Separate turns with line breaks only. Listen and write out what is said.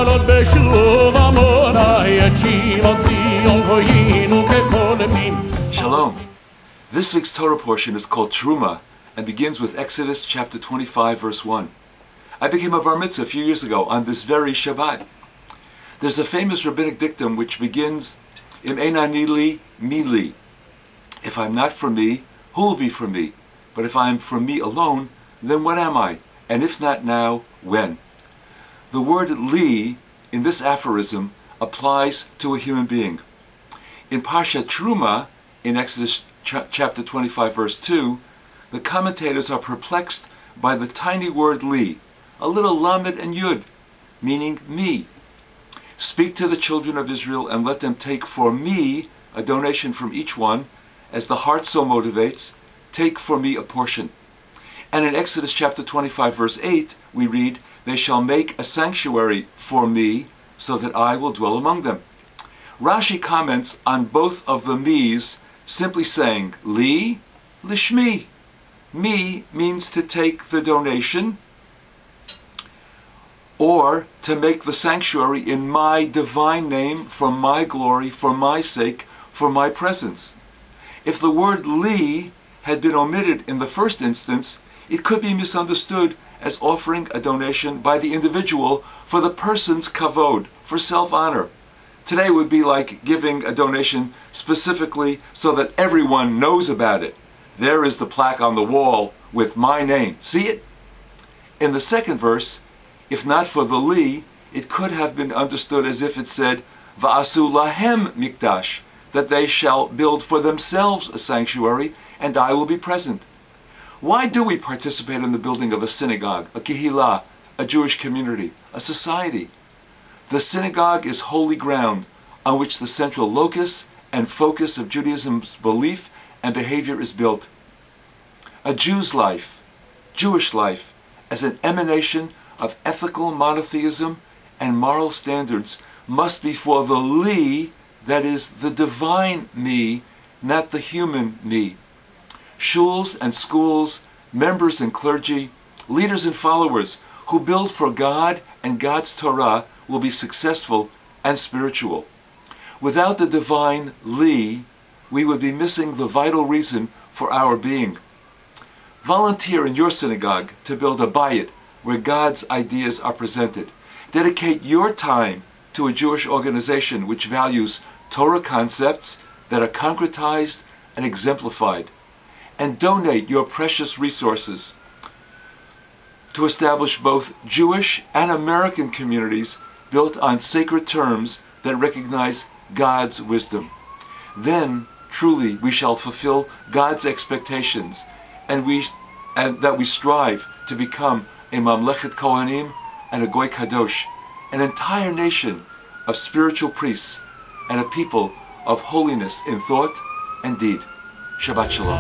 לעלות בשוב עמוני את שיבת ציון גוינו כחולמים.
Shalom. This week's Torah portion is called Terumah and begins with Exodus chapter 25 verse 1. I became a bar mitzvah a few years ago on this very Shabbat. There's a famous rabbinic dictum which begins, Im einani li, mi li. If I'm not for me, who will be for me? But if I'm for me alone, then what am I? And if not now, when? The word li in this aphorism applies to a human being. In Parashat Terumah, in Exodus chapter 25 verse 2, the commentators are perplexed by the tiny word li, a little lamed and yud, meaning me. Speak to the children of Israel and let them take for me a donation from each one, as the heart so motivates, take for me a portion. And in Exodus chapter 25 verse 8 we read, they shall make a sanctuary for me so that I will dwell among them. Rashi comments on both of the me's, simply saying, li, lishmi. Me means to take the donation or to make the sanctuary in my divine name, for my glory, for my sake, for my presence. If the word li had been omitted in the first instance, it could be misunderstood as offering a donation by the individual for the person's kavod, for self-honor. Today would be like giving a donation specifically so that everyone knows about it. There is the plaque on the wall with my name. See it? In the second verse, if not for the li, it could have been understood as if it said, Va'asu lahem mikdash, that they shall build for themselves a sanctuary, and I will be present. Why do we participate in the building of a synagogue, a kehillah, a Jewish community, a society? The synagogue is holy ground on which the central locus and focus of Judaism's belief and behavior is built. A Jew's life, Jewish life, as an emanation of ethical monotheism and moral standards must be for the li, that is, the divine me, not the human me. Shuls and schools, members and clergy, leaders and followers who build for God and God's Torah will be successful and spiritual. Without the divine li, we would be missing the vital reason for our being. Volunteer in your synagogue to build a bayit where God's ideas are presented. Dedicate your time to a Jewish organization which values Torah concepts that are concretized and exemplified. And donate your precious resources to establish both Jewish and American communities built on sacred terms that recognize God's wisdom. Then, truly, we shall fulfill God's expectations, and that we strive to become a Mamlechet Kohanim and a Goy Kadosh, an entire nation of spiritual priests and a people of holiness in thought and deed. Shabbat Shalom.